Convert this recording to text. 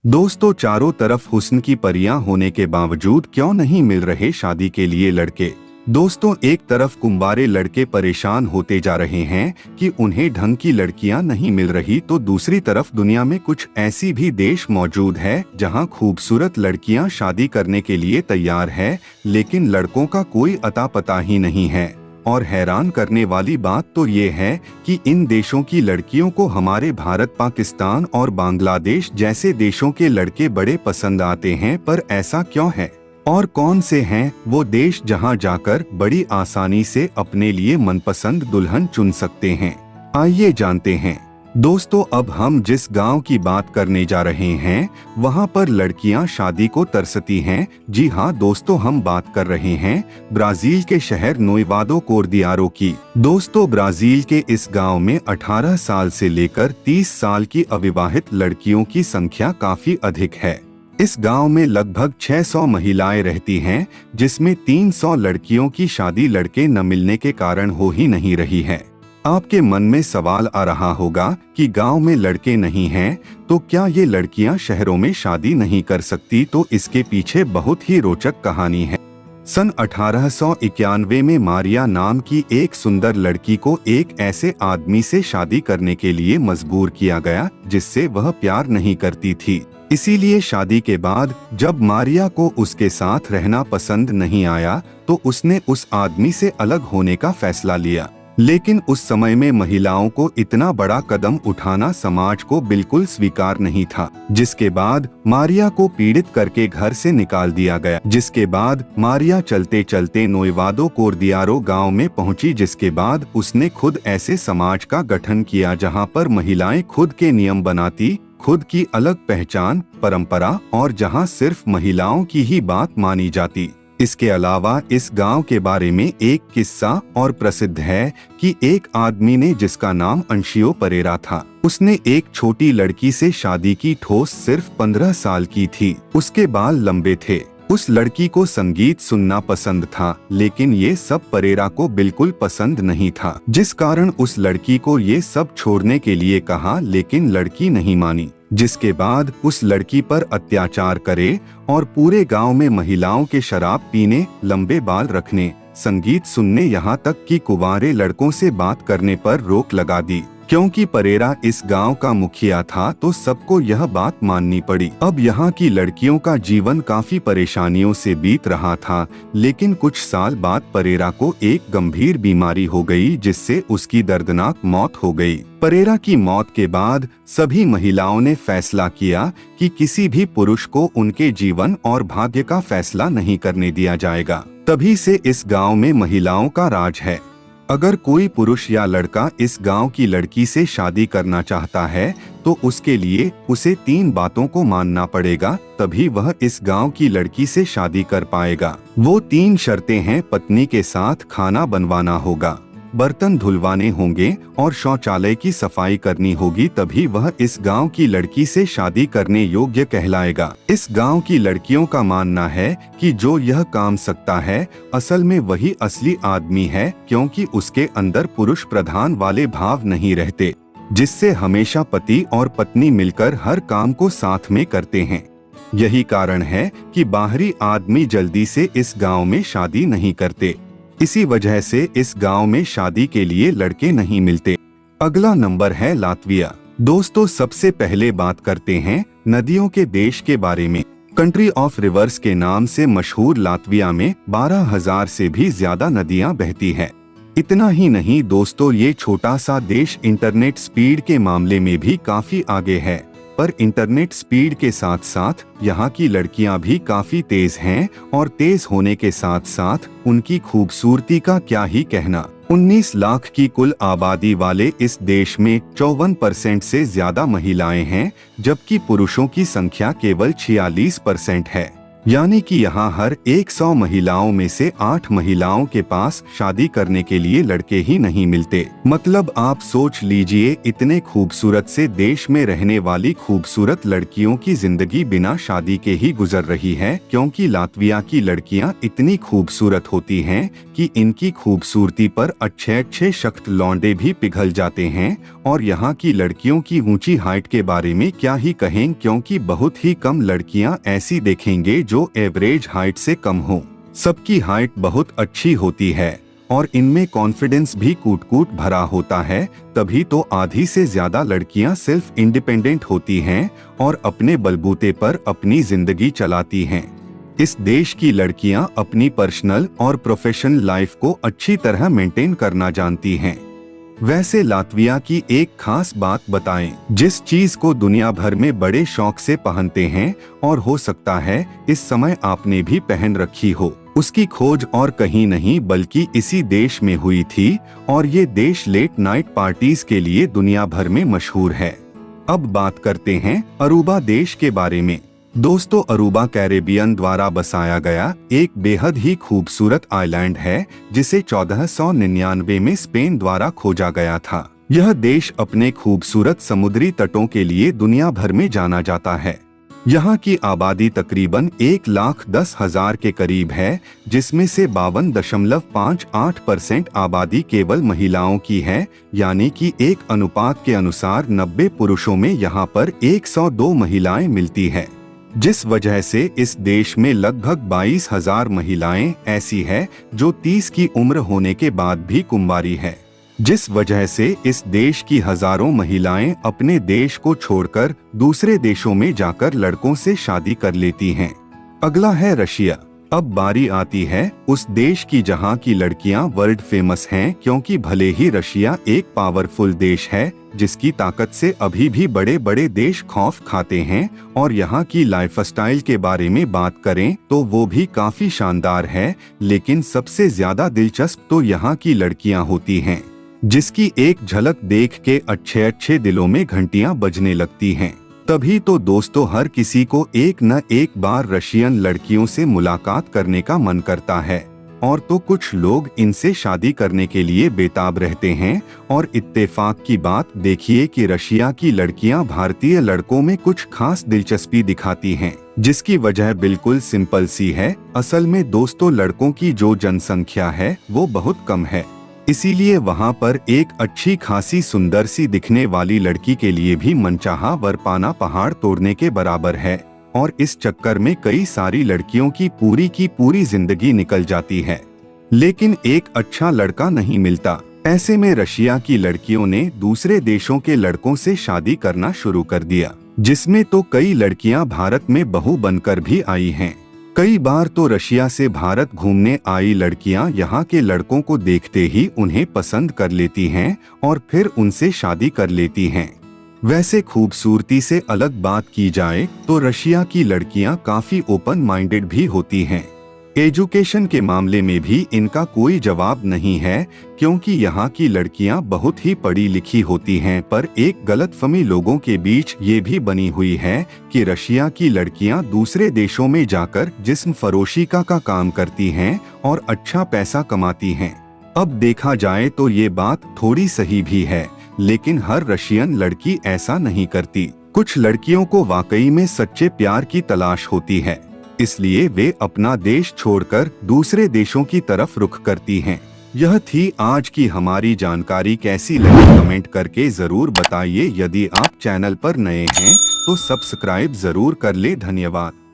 दोस्तों, चारों तरफ हुस्न की परियां होने के बावजूद क्यों नहीं मिल रहे शादी के लिए लड़के। दोस्तों, एक तरफ कुंवारे लड़के परेशान होते जा रहे हैं कि उन्हें ढंग की लड़कियां नहीं मिल रही, तो दूसरी तरफ दुनिया में कुछ ऐसी भी देश मौजूद है जहां खूबसूरत लड़कियां शादी करने के लिए तैयार है, लेकिन लड़कों का कोई अता पता ही नहीं है। और हैरान करने वाली बात तो ये है कि इन देशों की लड़कियों को हमारे भारत, पाकिस्तान और बांग्लादेश जैसे देशों के लड़के बड़े पसंद आते हैं। पर ऐसा क्यों है और कौन से हैं वो देश जहां जाकर बड़ी आसानी से अपने लिए मनपसंद दुल्हन चुन सकते हैं? आइए जानते हैं। दोस्तों, अब हम जिस गांव की बात करने जा रहे हैं वहां पर लड़कियां शादी को तरसती हैं। जी हां दोस्तों, हम बात कर रहे हैं ब्राजील के शहर नोएवादो कोर्दियारो की। दोस्तों, ब्राजील के इस गांव में 18 साल से लेकर 30 साल की अविवाहित लड़कियों की संख्या काफी अधिक है। इस गांव में लगभग 600 महिलाएं रहती हैं, जिसमें 300 लड़कियों की शादी लड़के न मिलने के कारण हो ही नहीं रही है। आपके मन में सवाल आ रहा होगा कि गांव में लड़के नहीं हैं, तो क्या ये लड़कियां शहरों में शादी नहीं कर सकती? तो इसके पीछे बहुत ही रोचक कहानी है। सन 1891 में मारिया नाम की एक सुंदर लड़की को एक ऐसे आदमी से शादी करने के लिए मजबूर किया गया जिससे वह प्यार नहीं करती थी। इसीलिए शादी के बाद जब मारिया को उसके साथ रहना पसंद नहीं आया, तो उसने उस आदमी से अलग होने का फैसला लिया। लेकिन उस समय में महिलाओं को इतना बड़ा कदम उठाना समाज को बिल्कुल स्वीकार नहीं था, जिसके बाद मारिया को पीड़ित करके घर से निकाल दिया गया। जिसके बाद मारिया चलते चलते नोएवादो कोर्दियारो गांव में पहुंची, जिसके बाद उसने खुद ऐसे समाज का गठन किया जहां पर महिलाएं खुद के नियम बनाती, खुद की अलग पहचान, परंपरा और जहां सिर्फ महिलाओं की ही बात मानी जाती। इसके अलावा इस गांव के बारे में एक किस्सा और प्रसिद्ध है कि एक आदमी ने, जिसका नाम अंशियो परेरा था, उसने एक छोटी लड़की से शादी की। ठोस सिर्फ 15 साल की थी, उसके बाल लंबे थे। उस लड़की को संगीत सुनना पसंद था, लेकिन ये सब परेरा को बिल्कुल पसंद नहीं था, जिस कारण उस लड़की को ये सब छोड़ने के लिए कहा, लेकिन लड़की नहीं मानी। जिसके बाद उस लड़की पर अत्याचार करे और पूरे गांव में महिलाओं के शराब पीने, लंबे बाल रखने, संगीत सुनने, यहाँ तक कि कुंवारे लड़कों से बात करने पर रोक लगा दी। क्योंकि परेरा इस गांव का मुखिया था, तो सबको यह बात माननी पड़ी। अब यहाँ की लड़कियों का जीवन काफी परेशानियों से बीत रहा था, लेकिन कुछ साल बाद परेरा को एक गंभीर बीमारी हो गई, जिससे उसकी दर्दनाक मौत हो गई। परेरा की मौत के बाद सभी महिलाओं ने फैसला किया कि किसी भी पुरुष को उनके जीवन और भाग्य का फैसला नहीं करने दिया जाएगा। तभी से इस गांव में महिलाओं का राज है। अगर कोई पुरुष या लड़का इस गांव की लड़की से शादी करना चाहता है, तो उसके लिए उसे 3 बातों को मानना पड़ेगा, तभी वह इस गांव की लड़की से शादी कर पाएगा। वो 3 शर्तें हैं: पत्नी के साथ खाना बनवाना होगा, बर्तन धुलवाने होंगे और शौचालय की सफाई करनी होगी, तभी वह इस गांव की लड़की से शादी करने योग्य कहलाएगा। इस गांव की लड़कियों का मानना है कि जो यह काम सकता है, असल में वही असली आदमी है, क्योंकि उसके अंदर पुरुष प्रधान वाले भाव नहीं रहते, जिससे हमेशा पति और पत्नी मिलकर हर काम को साथ में करते हैं। यही कारण है कि बाहरी आदमी जल्दी से इस गाँव में शादी नहीं करते। इसी वजह से इस गांव में शादी के लिए लड़के नहीं मिलते। अगला नंबर है लातविया। दोस्तों, सबसे पहले बात करते हैं नदियों के देश के बारे में। कंट्री ऑफ रिवर्स के नाम से मशहूर लातविया में 12,000 से भी ज्यादा नदियां बहती हैं। इतना ही नहीं दोस्तों, ये छोटा सा देश इंटरनेट स्पीड के मामले में भी काफी आगे है। पर इंटरनेट स्पीड के साथ साथ यहाँ की लड़कियाँ भी काफी तेज हैं, और तेज होने के साथ साथ उनकी खूबसूरती का क्या ही कहना। 19 लाख की कुल आबादी वाले इस देश में 54% से ज्यादा महिलाएं हैं, जबकि पुरुषों की संख्या केवल 46% है। यानी कि यहाँ हर 100 महिलाओं में से 8 महिलाओं के पास शादी करने के लिए लड़के ही नहीं मिलते। मतलब आप सोच लीजिए, इतने खूबसूरत से देश में रहने वाली खूबसूरत लड़कियों की जिंदगी बिना शादी के ही गुजर रही है, क्योंकि लातविया की लड़कियाँ इतनी खूबसूरत होती हैं कि इनकी खूबसूरती पर अच्छे अच्छे सख्त लौंडे भी पिघल जाते हैं और यहाँ की लड़कियों की ऊंची हाइट के बारे में क्या ही कहें, क्योंकि बहुत ही कम लड़कियां ऐसी देखेंगे जो एवरेज हाइट से कम हो। सबकी हाइट बहुत अच्छी होती है और इनमें कॉन्फिडेंस भी कूट कूट भरा होता है। तभी तो आधी से ज्यादा लड़कियां सेल्फ इंडिपेंडेंट होती हैं और अपने बलबूते पर अपनी जिंदगी चलाती हैं। इस देश की लड़कियां अपनी पर्सनल और प्रोफेशनल लाइफ को अच्छी तरह मेंटेन करना जानती हैं। वैसे लातविया की एक खास बात बताएं, जिस चीज को दुनिया भर में बड़े शौक से पहनते हैं और हो सकता है इस समय आपने भी पहन रखी हो, उसकी खोज और कहीं नहीं बल्कि इसी देश में हुई थी और ये देश लेट नाइट पार्टीज के लिए दुनिया भर में मशहूर है। अब बात करते हैं अरूबा देश के बारे में। दोस्तों, अरूबा कैरेबियन द्वारा बसाया गया एक बेहद ही खूबसूरत आइलैंड है जिसे 1499 में स्पेन द्वारा खोजा गया था। यह देश अपने खूबसूरत समुद्री तटों के लिए दुनिया भर में जाना जाता है। यहाँ की आबादी तकरीबन 1,10,000 के करीब है, जिसमें से 52.58% आबादी केवल महिलाओं की है, यानी कि एक अनुपात के अनुसार 90 पुरुषों में यहाँ पर 102 महिलाएं मिलती है, जिस वजह से इस देश में लगभग 22,000 महिलाएं ऐसी है जो 30 की उम्र होने के बाद भी कुंवारी है, जिस वजह से इस देश की हजारों महिलाएं अपने देश को छोड़कर दूसरे देशों में जाकर लड़कों से शादी कर लेती हैं। अगला है रशिया। अब बारी आती है उस देश की जहां की लड़कियां वर्ल्ड फेमस हैं, क्योंकि भले ही रशिया एक पावरफुल देश है जिसकी ताकत से अभी भी बड़े बड़े देश खौफ खाते हैं, और यहाँ की लाइफस्टाइल के बारे में बात करें तो वो भी काफी शानदार है, लेकिन सबसे ज्यादा दिलचस्प तो यहाँ की लड़कियां होती हैं, जिसकी एक झलक देख के अच्छे अच्छे दिलों में घंटियां बजने लगती हैं। तभी तो दोस्तों हर किसी को एक न एक बार रशियन लड़कियों से मुलाकात करने का मन करता है, और तो कुछ लोग इनसे शादी करने के लिए बेताब रहते हैं। और इत्तेफाक की बात देखिए कि रशिया की लड़कियां भारतीय लड़कों में कुछ खास दिलचस्पी दिखाती हैं, जिसकी वजह बिल्कुल सिंपल सी है। असल में दोस्तों लड़कों की जो जनसंख्या है वो बहुत कम है, इसीलिए वहाँ पर एक अच्छी खासी सुंदर सी दिखने वाली लड़की के लिए भी मनचाहा वर पाना पहाड़ तोड़ने के बराबर है, और इस चक्कर में कई सारी लड़कियों की पूरी जिंदगी निकल जाती है, लेकिन एक अच्छा लड़का नहीं मिलता। ऐसे में रशिया की लड़कियों ने दूसरे देशों के लड़कों से शादी करना शुरू कर दिया, जिसमें तो कई लड़कियां भारत में बहू बनकर भी आई हैं। कई बार तो रशिया से भारत घूमने आई लड़कियां यहाँ के लड़कों को देखते ही उन्हें पसंद कर लेती हैं और फिर उनसे शादी कर लेती हैं। वैसे खूबसूरती से अलग बात की जाए तो रशिया की लड़कियां काफी ओपन माइंडेड भी होती हैं। एजुकेशन के मामले में भी इनका कोई जवाब नहीं है, क्योंकि यहाँ की लड़कियां बहुत ही पढ़ी लिखी होती हैं। पर एक गलतफहमी लोगों के बीच ये भी बनी हुई है कि रशिया की लड़कियां दूसरे देशों में जाकर जिस्म फरोशी का काम करती हैं और अच्छा पैसा कमाती हैं। अब देखा जाए तो ये बात थोड़ी सही भी है, लेकिन हर रशियन लड़की ऐसा नहीं करती। कुछ लड़कियों को वाकई में सच्चे प्यार की तलाश होती है, इसलिए वे अपना देश छोड़कर दूसरे देशों की तरफ रुख करती हैं। यह थी आज की हमारी जानकारी। कैसी लगी कमेंट करके जरूर बताइए। यदि आप चैनल पर नए हैं तो सब्सक्राइब जरूर कर ले। धन्यवाद।